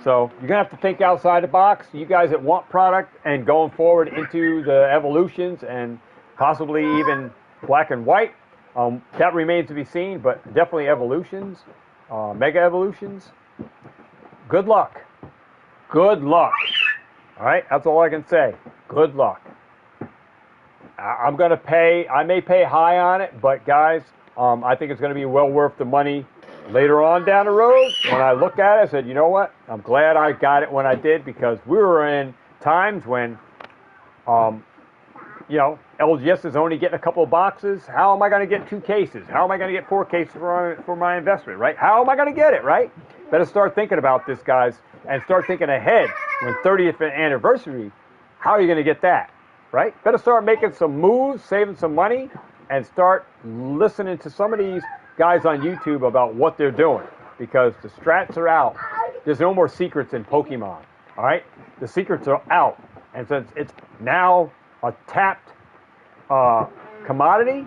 So you're going to have to think outside the box. You guys that want product and going forward into the evolutions and possibly even black and white, that remains to be seen, but definitely evolutions, mega evolutions. Good luck. Good luck. All right, that's all I can say. Good luck. I'm going to pay, I may pay high on it, but guys, I think it's going to be well worth the money later on down the road. When I look at it, I said, you know what? I'm glad I got it when I did, because we were in times when, you know, LGS is only getting a couple of boxes. How am I going to get 2 cases? How am I going to get 4 cases for my investment, right? How am I going to get it, right? Better start thinking about this, guys, and start thinking ahead. When 30th anniversary, how are you going to get that, right? Better start making some moves, saving some money, and start listening to some of these guys on YouTube about what they're doing, because the strats are out. There's no more secrets in Pokemon, all right? The secrets are out. And since it's now a tapped commodity,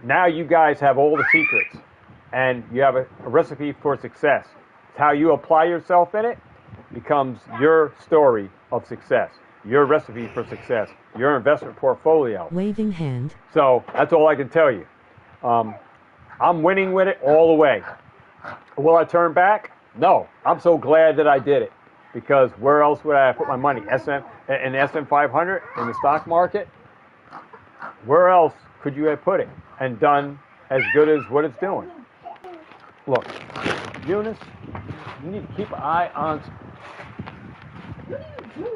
now you guys have all the secrets, and you have a recipe for success. It's how you apply yourself in it becomes your story of success, your recipe for success, your investment portfolio. Waving hand. So that's all I can tell you. I'm winning with it all the way. Will I turn back? No. I'm so glad that I did it, because where else would I put my money? In the SM 500, in the stock market? Where else could you have put it and done as good as what it's doing? Look, Eunice, you need to keep an eye on.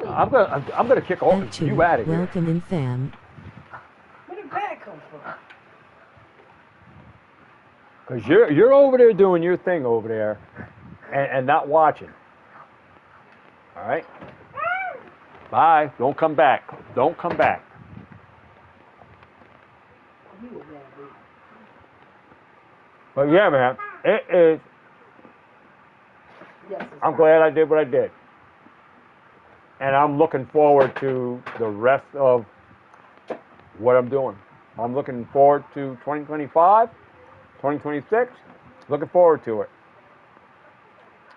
I'm gonna kick all you out of here. Welcome in, fam. Where did bag come from? Because you're over there doing your thing over there and not watching. All right? Bye. Don't come back. Don't come back. But yeah, man, it is. I'm glad I did what I did. And I'm looking forward to the rest of what I'm doing. I'm looking forward to 2025. 2026, looking forward to it.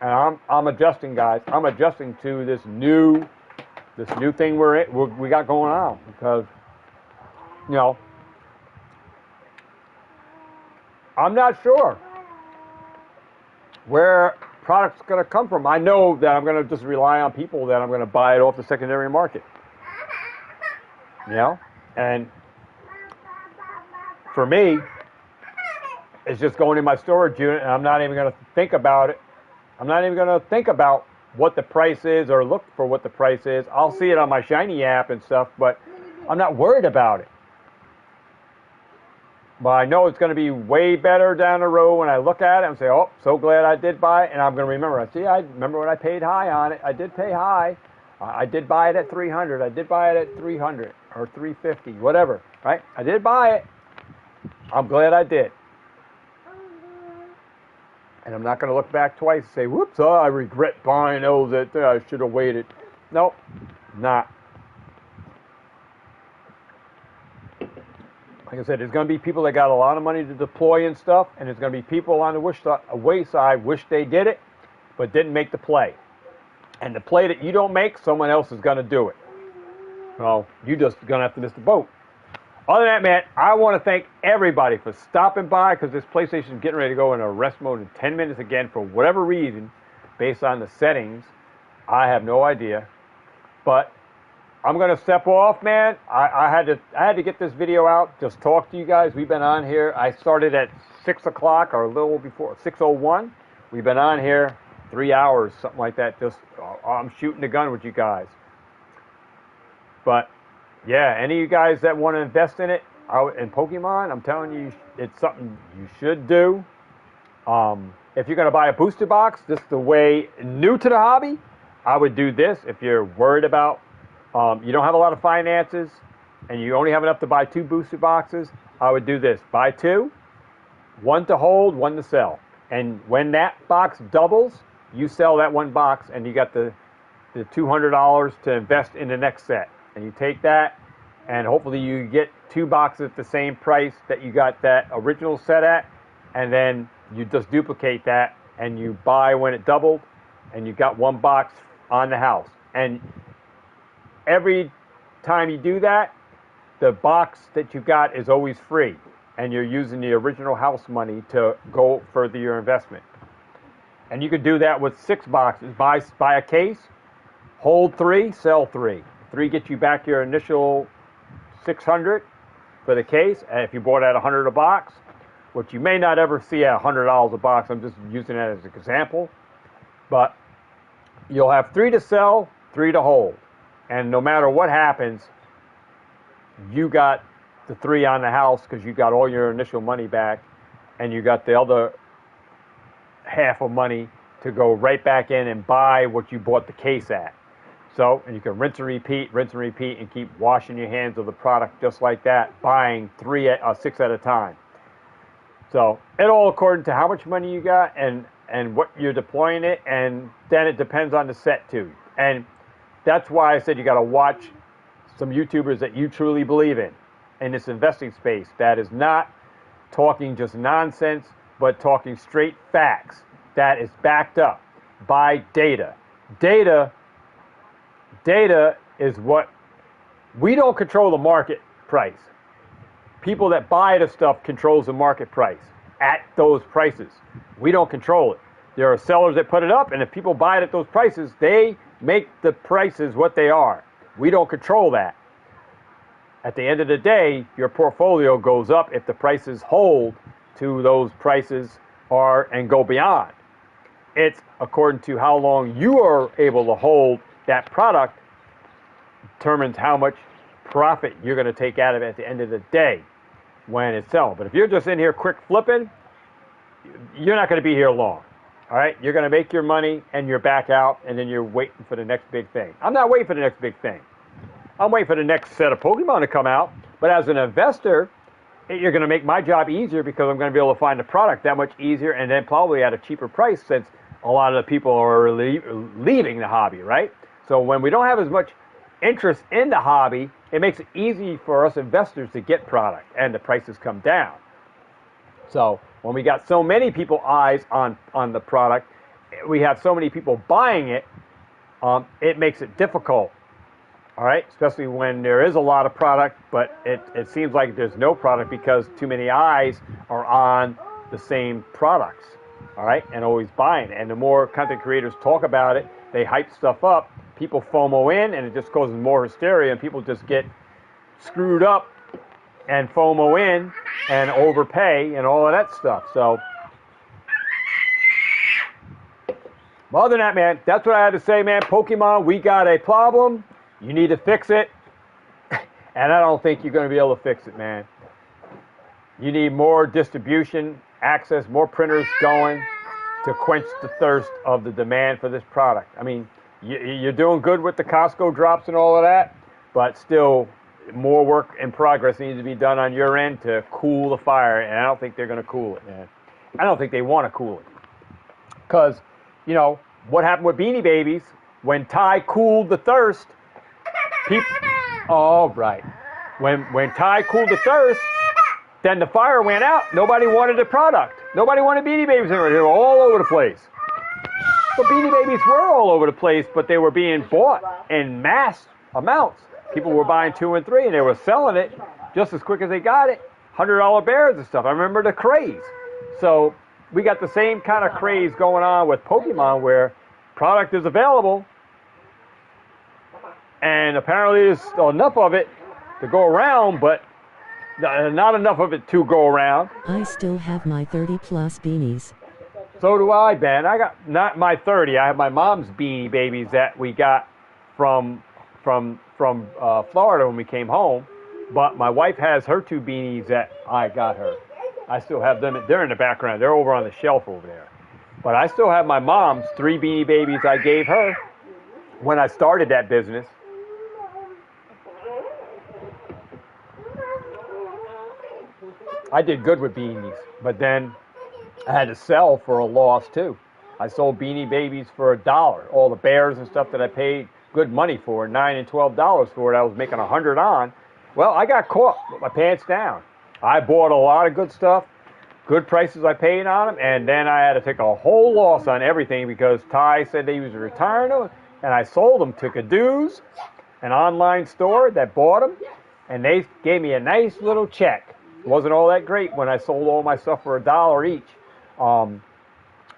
And I'm adjusting, guys. I'm adjusting to this new thing we got going on, because, you know, I'm not sure where product's going to come from. I know that I'm going to just rely on people that I'm going to buy it off the secondary market. You know, and for me, it's just going in my storage unit, and I'm not even going to think about it. I'm not even going to think about what the price is or look for what the price is. I'll see it on my Shiny app and stuff, but I'm not worried about it. But I know it's going to be way better down the road when I look at it and say, oh, so glad I did buy it. And I'm going to remember, I remember when I paid high on it. I did pay high. I did buy it at 300. I did buy it at 300 or 350, whatever, right? I did buy it. I'm glad I did. And I'm not going to look back twice and say, whoops, I regret buying those that I should have waited. Nope, not. Like I said, there's going to be people that got a lot of money to deploy and stuff, and there's going to be people on the wayside wish they did it, but didn't make the play. And the play that you don't make, someone else is going to do it. So you just going to have to miss the boat. Other than that, man, I want to thank everybody for stopping by, because this PlayStation is getting ready to go into rest mode in 10 minutes again for whatever reason, based on the settings. I have no idea. But I'm going to step off, man. I had to get this video out, just talk to you guys. We've been on here. I started at 6 o'clock or a little before, 6:01. We've been on here 3 hours, something like that. Just I'm shooting the gun with you guys. But yeah, any of you guys that want to invest in it, in Pokemon, I'm telling you, it's something you should do. If you're going to buy a booster box, this is the way, new to the hobby, I would do this. If you're worried about, you don't have a lot of finances, and you only have enough to buy 2 booster boxes, I would do this. Buy 2, 1 to hold, 1 to sell. And when that box doubles, you sell that 1 box, and you got the $200 to invest in the next set. And you take that, and hopefully you get 2 boxes at the same price that you got that original set at, and then you just duplicate that, and you buy when it doubled, and you got 1 box on the house. And every time you do that, the box that you got is always free, and you're using the original house money to go further your investment. And you could do that with 6 boxes. Buy a case, hold 3, sell 3. 3 gets you back your initial $600 for the case. And if you bought at $100 a box, which you may not ever see at $100 a box, I'm just using that as an example. But you'll have 3 to sell, 3 to hold. And no matter what happens, you got the 3 on the house because you got all your initial money back, and you got the other half of money to go right back in and buy what you bought the case at. So, and you can rinse and repeat, and keep washing your hands of the product just like that, buying 6 at a time. So, it all according to how much money you got and what you're deploying it, and then it depends on the set too. And that's why I said you got to watch some YouTubers that you truly believe in this investing space, that is not talking just nonsense, but talking straight facts that is backed up by data. Data is what, we don't control the market price. People that buy the stuff controls the market price at those prices. We don't control it. There are sellers that put it up, and if people buy it at those prices, they make the prices what they are. We don't control that. At the end of the day, your portfolio goes up if the prices hold to those prices and go beyond. It's according to how long you are able to hold that product, determines how much profit you're going to take out of it at the end of the day when it's selling. But if you're just in here quick flipping, you're not going to be here long. All right? You're going to make your money and you're back out, and then you're waiting for the next big thing. I'm not waiting for the next big thing. I'm waiting for the next set of Pokemon to come out. But as an investor, you're going to make my job easier because I'm going to be able to find the product that much easier, and then probably at a cheaper price, since a lot of the people are leaving the hobby, right? So when we don't have as much interest in the hobby, it makes it easy for us investors to get product, and the prices come down. So when we got so many people eyes on the product, we have so many people buying it, it makes it difficult. All right, especially when there is a lot of product, but it seems like there's no product because too many eyes are on the same products. All right, and always buying. And the more content creators talk about it, they hype stuff up, people FOMO in, and it just causes more hysteria, and people just get screwed up and FOMO in, and overpay and all of that stuff. So, other than that, man, that's what I had to say, man. Pokemon, we got a problem. You need to fix it. And I don't think you're going to be able to fix it, man. You need more distribution, access, more printers going to quench the thirst of the demand for this product. I mean, you're doing good with the Costco drops and all of that, but still more work in progress needs to be done on your end to cool the fire, and I don't think they're going to cool it, man. I don't think they want to cool it. Because, you know, what happened with Beanie Babies, when Ty cooled the thirst, people... All right. When Ty cooled the thirst, then the fire went out. Nobody wanted the product. Nobody wanted Beanie Babies anymore. They were all over the place. But Beanie Babies were all over the place, but they were being bought in mass amounts. People were buying 2 and 3, and they were selling it just as quick as they got it. $100 bears and stuff. I remember the craze. So we got the same kind of craze going on with Pokemon, where product is available, and apparently there's enough of it to go around, but not enough of it to go around. I still have my 30-plus beanies. So do I, Ben. I got not my 30. I have my mom's Beanie Babies that we got from Florida when we came home. But my wife has her 2 beanies that I got her. I still have them. They're in the background. They're over on the shelf over there. But I still have my mom's 3 Beanie Babies I gave her when I started that business. I did good with beanies, but then I had to sell for a loss too. I sold Beanie Babies for $1. All the bears and stuff that I paid good money for, $9 and $12 for it, I was making $100 on. Well, I got caught with my pants down. I bought a lot of good stuff, good prices I paid on them, and then I had to take a whole loss on everything because Ty said that he was retiring them, and I sold them to Cadu's, an online store that bought them, and they gave me a nice little check. It wasn't all that great when I sold all my stuff for $1 each.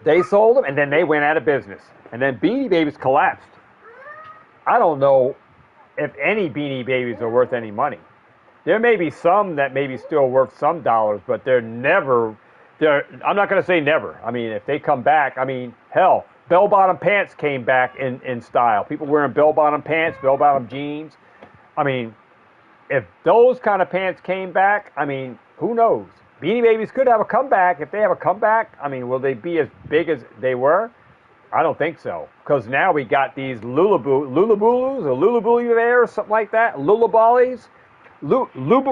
They sold them, and then they went out of business. And then Beanie Babies collapsed. I don't know if any Beanie Babies are worth any money. There may be some that may be still worth some dollars, but I'm not going to say never. I mean, if they come back, I mean, hell, bell-bottom pants came back in style. People wearing bell-bottom pants, bell-bottom jeans. I mean, if those kind of pants came back, I mean, who knows? Beanie Babies could have a comeback. If they have a comeback, I mean, will they be as big as they were? I don't think so. Because now we got these Lulabulus or Lulabulu bears, something like that. Lulabollies, Lububus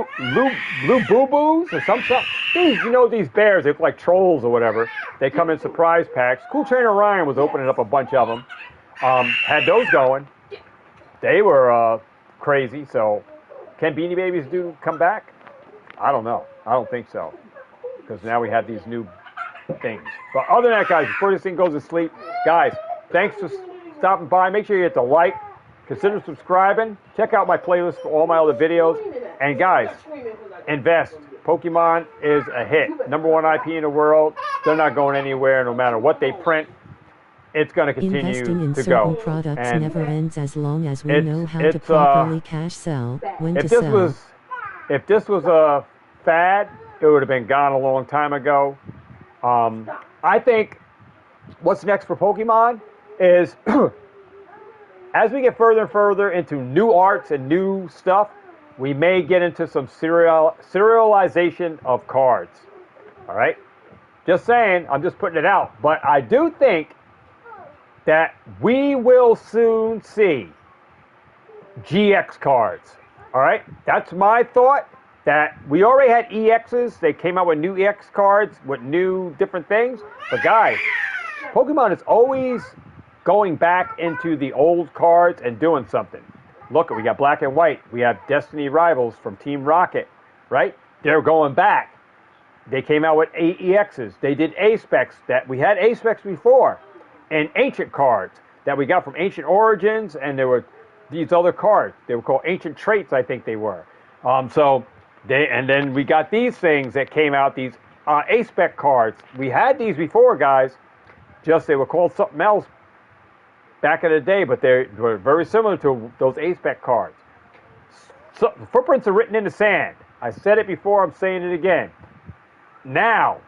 or something. These, you know, these bears, they look like trolls or whatever. They come in surprise packs. Cool Trainer Ryan was opening up a bunch of them. Had those going. They were crazy, so... Can Beanie Babies come back? I don't know. I don't think so. Because now we have these new things. But other than that, guys, before this thing goes to sleep, guys, thanks for stopping by. Make sure you hit the like. Consider subscribing. Check out my playlist for all my other videos. And guys, invest. Pokemon is a hit. #1 IP in the world. They're not going anywhere no matter what they print. It's going to continue Investing in to certain go. products And never ends as long as we know how to it's, properly cash sell, when to sell. If this was a fad, it would have been gone a long time ago. I think what's next for Pokemon is as we get further and further into new arts and new stuff, we may get into some serialization of cards. All right? Just saying, I'm just putting it out. But I do think that we will soon see GX cards. All right? That's my thought. That we already had EXs. They came out with new EX cards with new different things. But guys, Pokemon is always going back into the old cards and doing something. Look, we got Black and White. We have Destiny Rivals from Team Rocket, right? They're going back. They came out with EXs. They did A-Specs. We had A-Specs before. And ancient cards that we got from Ancient Origins, and there were these other cards. They were called Ancient Traits, I think they were. And then we got these things that came out, these A-Spec cards. We had these before, guys. Just they were called something else back in the day, but they were very similar to those A-Spec cards. So, footprints are written in the sand. I said it before, I'm saying it again. now